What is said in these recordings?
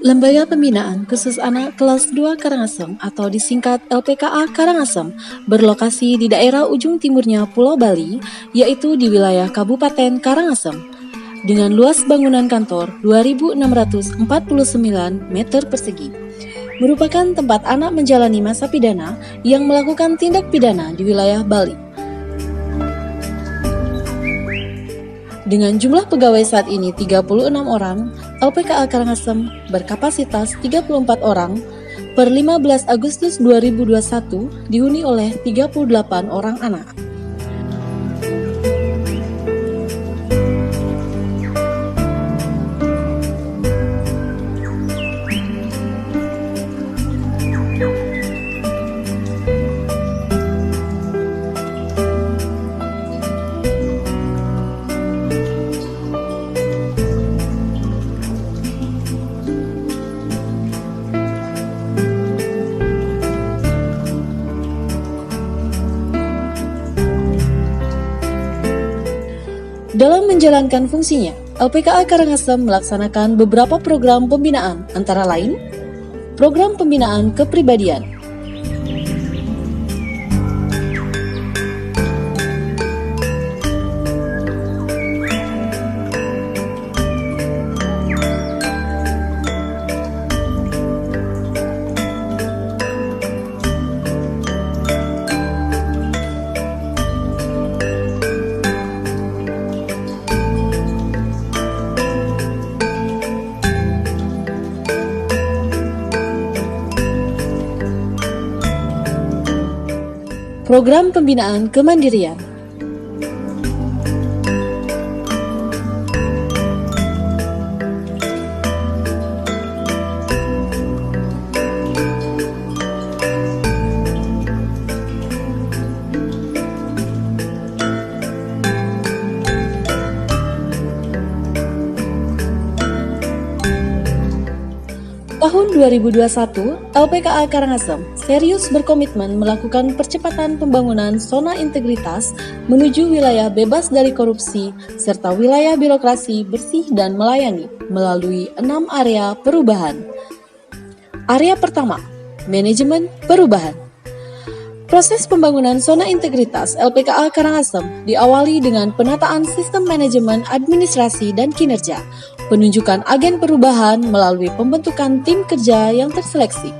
Lembaga Pembinaan Khusus Anak Kelas 2 Karangasem atau disingkat LPKA Karangasem berlokasi di daerah ujung timurnya Pulau Bali, yaitu di wilayah Kabupaten Karangasem, dengan luas bangunan kantor 2.649 meter persegi. Merupakan tempat anak menjalani masa pidana yang melakukan tindak pidana di wilayah Bali. Dengan jumlah pegawai saat ini 36 orang, LPKA Karangasem berkapasitas 34 orang. Per 15 Agustus 2021 dihuni oleh 38 orang anak. Dalam menjalankan fungsinya, LPKA Karangasem melaksanakan beberapa program pembinaan, antara lain program pembinaan kepribadian, program pembinaan kemandirian, Tahun 2021, LPKA Karangasem serius berkomitmen melakukan percepatan pembangunan zona integritas menuju wilayah bebas dari korupsi serta wilayah birokrasi bersih dan melayani melalui 6 area perubahan. Area pertama, manajemen perubahan. Proses pembangunan zona integritas LPKA Karangasem diawali dengan penataan sistem manajemen administrasi dan kinerja, penunjukan agen perubahan melalui pembentukan tim kerja yang terseleksi.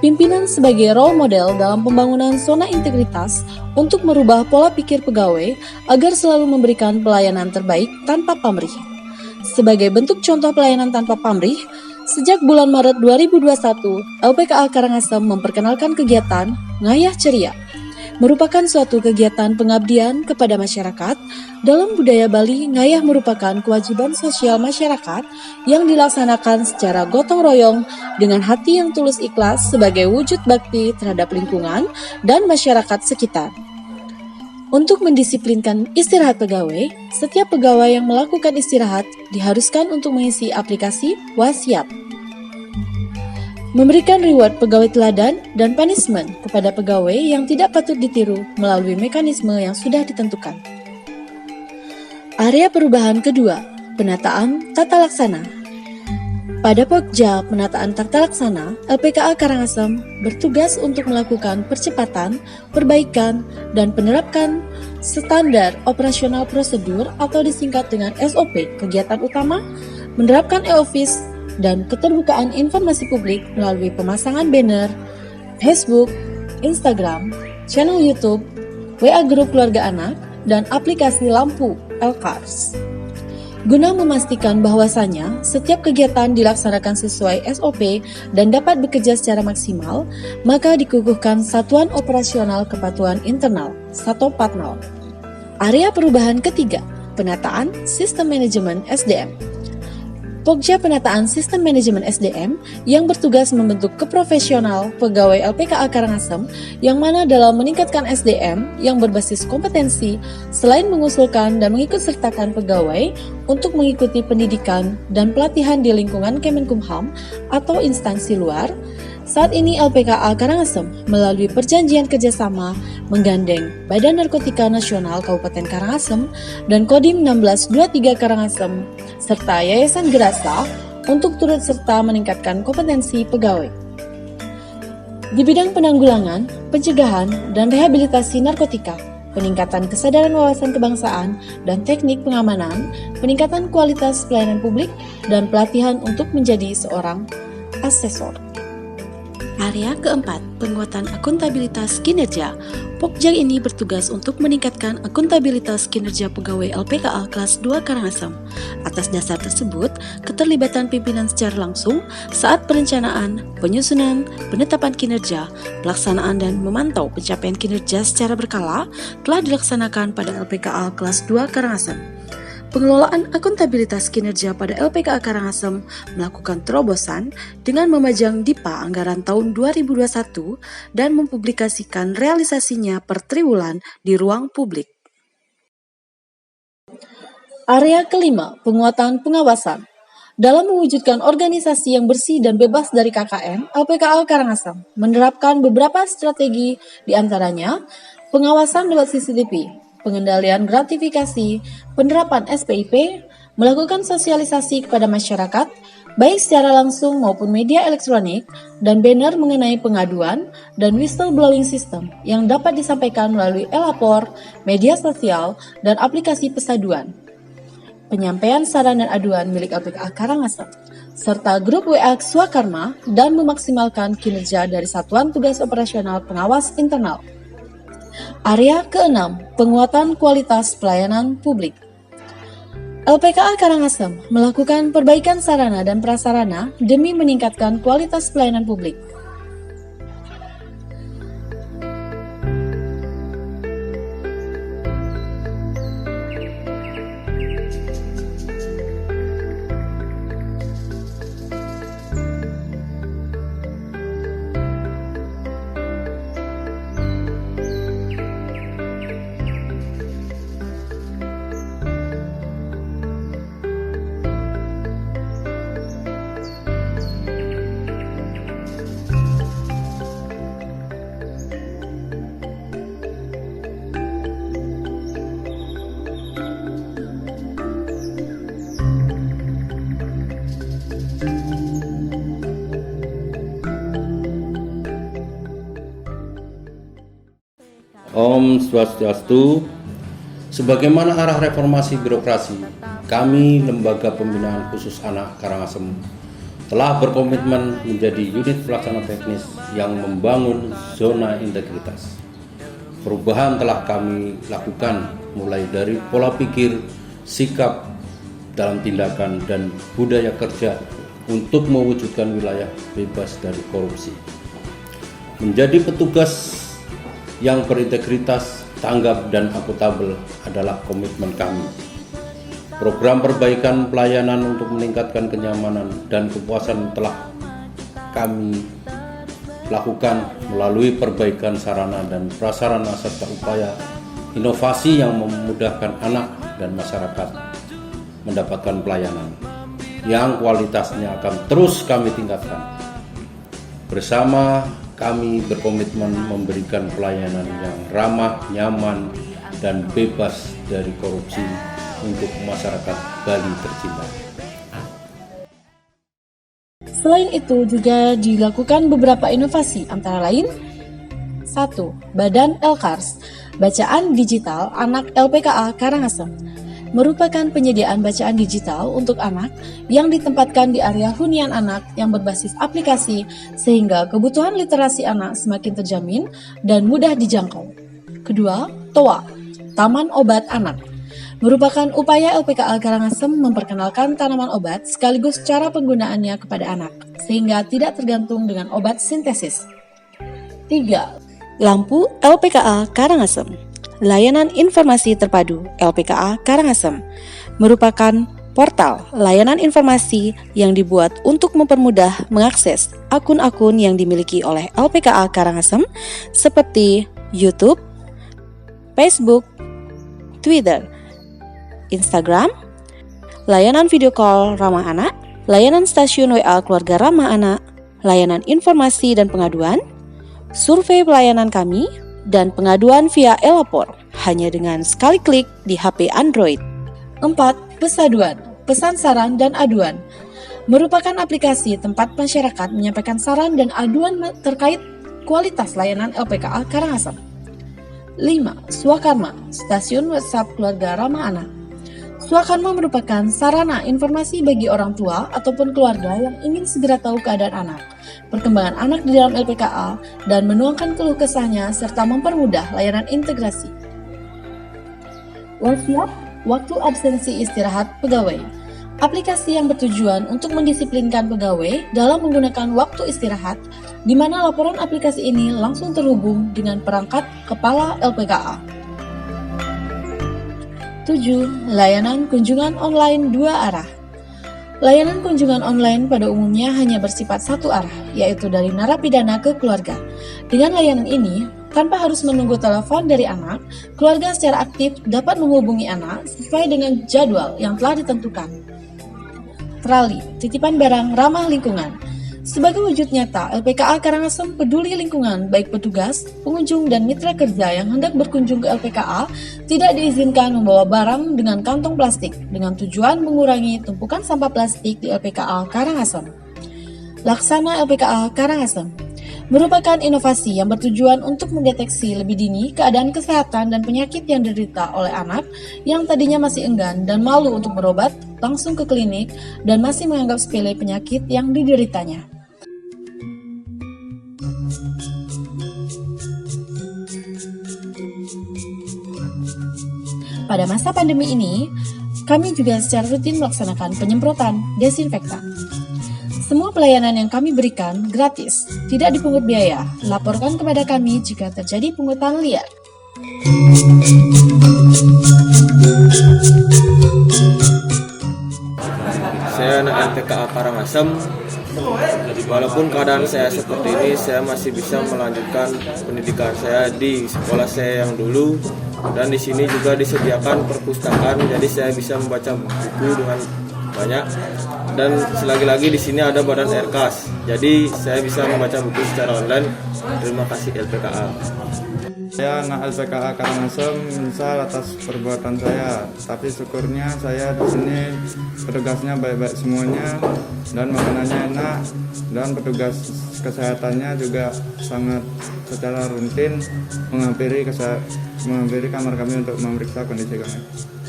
Pimpinan sebagai role model dalam pembangunan zona integritas untuk merubah pola pikir pegawai agar selalu memberikan pelayanan terbaik tanpa pamrih. Sebagai bentuk contoh pelayanan tanpa pamrih, sejak bulan Maret 2021, LPKA Karangasem memperkenalkan kegiatan Ngayah Ceria, merupakan suatu kegiatan pengabdian kepada masyarakat. Dalam budaya Bali, ngayah merupakan kewajiban sosial masyarakat yang dilaksanakan secara gotong royong dengan hati yang tulus ikhlas sebagai wujud bakti terhadap lingkungan dan masyarakat sekitar. Untuk mendisiplinkan istirahat pegawai, setiap pegawai yang melakukan istirahat diharuskan untuk mengisi aplikasi Wasiap. Memberikan reward pegawai teladan dan punishment kepada pegawai yang tidak patut ditiru melalui mekanisme yang sudah ditentukan. Area perubahan kedua, penataan tata laksana. Pada Pokja Penataan Tata Laksana, LPKA Karangasem bertugas untuk melakukan percepatan, perbaikan, dan penerapkan standar operasional prosedur atau disingkat dengan SOP, kegiatan utama, menerapkan e-office, dan keterbukaan informasi publik melalui pemasangan banner, Facebook, Instagram, channel YouTube, WA Grup Keluarga Anak, dan aplikasi lampu L-Cars. Guna memastikan bahwasannya setiap kegiatan dilaksanakan sesuai SOP dan dapat bekerja secara maksimal, maka dikukuhkan Satuan Operasional Kepatuhan Internal (Satopatnal). Area perubahan ketiga, penataan sistem manajemen SDM. Pokja Penataan Sistem Manajemen SDM yang bertugas membentuk keprofesional pegawai LPKA Karangasem yang mana dalam meningkatkan SDM yang berbasis kompetensi selain mengusulkan dan mengikutsertakan pegawai untuk mengikuti pendidikan dan pelatihan di lingkungan Kemenkumham atau instansi luar, Saat ini LPKA Karangasem melalui perjanjian kerjasama menggandeng Badan Narkotika Nasional Kabupaten Karangasem dan Kodim 1623 Karangasem serta Yayasan Gerasa untuk turut serta meningkatkan kompetensi pegawai di bidang penanggulangan, pencegahan, dan rehabilitasi narkotika, peningkatan kesadaran wawasan kebangsaan dan teknik pengamanan, peningkatan kualitas pelayanan publik, dan pelatihan untuk menjadi seorang asesor. Area keempat, penguatan akuntabilitas kinerja. Pokja ini bertugas untuk meningkatkan akuntabilitas kinerja pegawai LPKA kelas 2 Karangasem. Atas dasar tersebut, keterlibatan pimpinan secara langsung saat perencanaan, penyusunan, penetapan kinerja, pelaksanaan dan memantau pencapaian kinerja secara berkala telah dilaksanakan pada LPKA kelas 2 Karangasem. Pengelolaan akuntabilitas kinerja pada LPKA Karangasem melakukan terobosan dengan memajang DIPA anggaran tahun 2021 dan mempublikasikan realisasinya per triwulan di ruang publik. Area kelima, penguatan pengawasan. Dalam mewujudkan organisasi yang bersih dan bebas dari KKN, LPKA Karangasem menerapkan beberapa strategi, diantaranya pengawasan lewat CCTV, pengendalian gratifikasi, penerapan SPIP, melakukan sosialisasi kepada masyarakat, baik secara langsung maupun media elektronik, dan banner mengenai pengaduan dan whistleblowing system yang dapat disampaikan melalui e-lapor, media sosial, dan aplikasi pesaduan. Penyampaian saran dan aduan milik LPKA Karangasem, serta grup WA Swakarma dan memaksimalkan kinerja dari Satuan Tugas Operasional Pengawas Internal. Area keenam, penguatan kualitas pelayanan publik. LPKA Karangasem melakukan perbaikan sarana dan prasarana demi meningkatkan kualitas pelayanan publik. Om Swastiastu. Sebagaimana arah reformasi birokrasi, kami Lembaga Pembinaan Khusus Anak Karangasem telah berkomitmen menjadi unit pelaksana teknis yang membangun zona integritas. Perubahan telah kami lakukan mulai dari pola pikir, sikap dalam tindakan, dan budaya kerja untuk mewujudkan wilayah bebas dari korupsi. Menjadi petugas yang berintegritas, tanggap, dan akuntabel adalah komitmen kami. Program perbaikan pelayanan untuk meningkatkan kenyamanan dan kepuasan telah kami lakukan melalui perbaikan sarana dan prasarana serta upaya inovasi yang memudahkan anak dan masyarakat mendapatkan pelayanan yang kualitasnya akan terus kami tingkatkan. Bersama kami berkomitmen memberikan pelayanan yang ramah, nyaman, dan bebas dari korupsi untuk masyarakat Bali tercinta. Selain itu juga dilakukan beberapa inovasi antara lain 1. Badan Elkars, Bacaan Digital Anak LPKA Karangasem, merupakan penyediaan bacaan digital untuk anak yang ditempatkan di area hunian anak yang berbasis aplikasi sehingga kebutuhan literasi anak semakin terjamin dan mudah dijangkau. Kedua, TOA, Taman Obat Anak, merupakan upaya LPKA Karangasem memperkenalkan tanaman obat sekaligus cara penggunaannya kepada anak sehingga tidak tergantung dengan obat sintesis. 3. Lampu LPKA Karangasem, Layanan Informasi Terpadu LPKA Karangasem, merupakan portal layanan informasi yang dibuat untuk mempermudah mengakses akun-akun yang dimiliki oleh LPKA Karangasem seperti YouTube, Facebook, Twitter, Instagram, layanan video call ramah anak, layanan stasiun WA keluarga ramah anak, layanan informasi dan pengaduan, survei pelayanan kami, dan pengaduan via e-lapor hanya dengan sekali klik di HP Android. 4. Pesaduan, pesan saran dan aduan, merupakan aplikasi tempat masyarakat menyampaikan saran dan aduan terkait kualitas layanan LPKA Karangasem. 5. Swakarma, stasiun WhatsApp keluarga ramah anak. Swakarma merupakan sarana informasi bagi orang tua ataupun keluarga yang ingin segera tahu keadaan anak, perkembangan anak di dalam LPKA, dan menuangkan keluh kesahnya serta mempermudah layanan integrasi. Wasiat, waktu absensi istirahat pegawai. Aplikasi yang bertujuan untuk mendisiplinkan pegawai dalam menggunakan waktu istirahat, di mana laporan aplikasi ini langsung terhubung dengan perangkat kepala LPKA. 7. Layanan kunjungan online 2 arah. Layanan kunjungan online pada umumnya hanya bersifat satu arah, yaitu dari narapidana ke keluarga. Dengan layanan ini, tanpa harus menunggu telepon dari anak, keluarga secara aktif dapat menghubungi anak sesuai dengan jadwal yang telah ditentukan. Trali, titipan barang ramah lingkungan. Sebagai wujud nyata, LPKA Karangasem peduli lingkungan, baik petugas, pengunjung, dan mitra kerja yang hendak berkunjung ke LPKA tidak diizinkan membawa barang dengan kantong plastik dengan tujuan mengurangi tumpukan sampah plastik di LPKA Karangasem. Laksana LPKA Karangasem merupakan inovasi yang bertujuan untuk mendeteksi lebih dini keadaan kesehatan dan penyakit yang diderita oleh anak yang tadinya masih enggan dan malu untuk berobat langsung ke klinik dan masih menganggap sepele penyakit yang dideritanya. Pada masa pandemi ini, kami juga secara rutin melaksanakan penyemprotan desinfektan. Semua pelayanan yang kami berikan gratis, tidak dipungut biaya. Laporkan kepada kami jika terjadi pungutan liar. Saya anak LPKA Karangasem. Walaupun keadaan saya seperti ini, saya masih bisa melanjutkan pendidikan saya di sekolah saya yang dulu. Dan di sini juga disediakan perpustakaan, jadi saya bisa membaca buku dengan banyak. Dan selagi-lagi di sini ada badan RKAS, jadi saya bisa membaca buku secara online. Terima kasih LPKA. Saya anak LPKA Karangasem menyesal atas perbuatan saya, tapi syukurnya saya di sini petugasnya baik-baik semuanya dan makanannya enak dan petugas kesehatannya juga sangat secara rutin menghampiri kamar kami untuk memeriksa kondisi kami.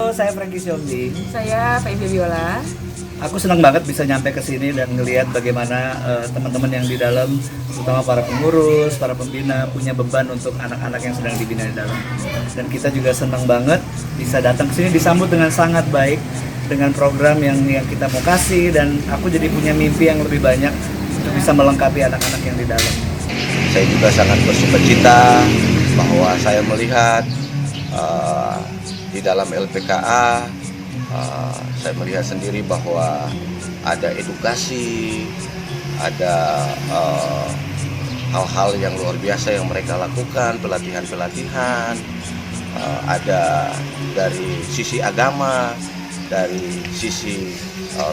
Saya Franky Siombing. Saya Pak Ibu Viola. Aku senang banget bisa nyampe ke sini dan ngelihat bagaimana teman-teman yang di dalam, terutama para pengurus, para pembina punya beban untuk anak-anak yang sedang dibina di dalam. Dan kita juga senang banget bisa datang ke sini disambut dengan sangat baik dengan program yang kita mau kasih, dan aku jadi punya mimpi yang lebih banyak untuk bisa melengkapi anak-anak yang di dalam. Saya juga sangat bersukacita bahwa saya melihat di dalam LPKA saya melihat sendiri bahwa ada edukasi, ada hal-hal yang luar biasa yang mereka lakukan, pelatihan-pelatihan, ada dari sisi agama, dari sisi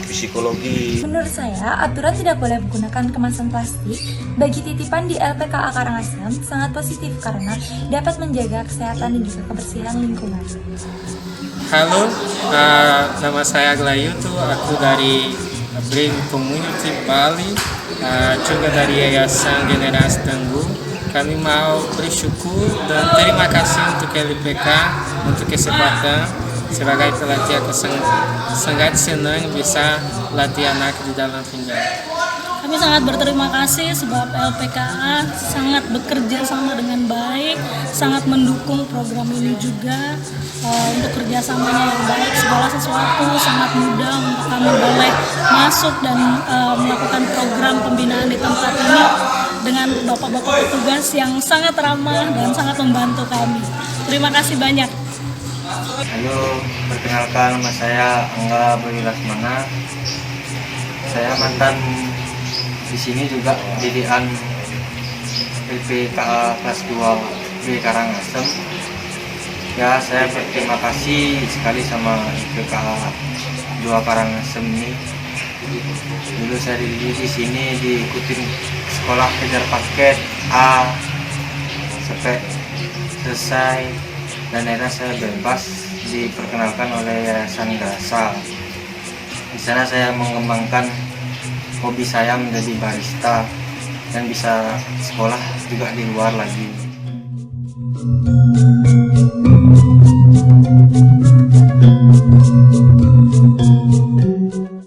psikologi. Menurut saya, aturan tidak boleh menggunakan kemasan plastik bagi titipan di LPKA Karangasem sangat positif karena dapat menjaga kesehatan dan juga kebersihan lingkungan. Halo, nama saya Glayu aku dari Brain Community Bali, juga dari Yayasan Generasi Tangguh. Kami mau bersyukur dan terima kasih untuk LPK untuk kesempatan sebagai pelatih. Aku sangat senang bisa latih anak di dalam pinggang. Kami sangat berterima kasih sebab LPKA sangat bekerja sama dengan baik, sangat mendukung program ini juga untuk kerjasamanya yang baik. Segala sesuatu sangat mudah untuk kami boleh masuk dan melakukan program pembinaan di tempat ini dengan bapak-bapak petugas yang sangat ramah dan sangat membantu kami. Terima kasih banyak. Halo, perkenalkan nama saya Angga Berilasmana. Saya mantan di sini juga didikan LPKA kelas 2 B Karangasem. Ya, saya berterima kasih sekali sama LPKA 2 Karangasem ini Dulu saya di sini diikutin sekolah kejar paket A sampai selesai, dan akhirnya saya bebas diperkenalkan oleh Yayasan Grasa. Di sana saya mengembangkan hobi saya menjadi barista dan bisa sekolah juga di luar lagi.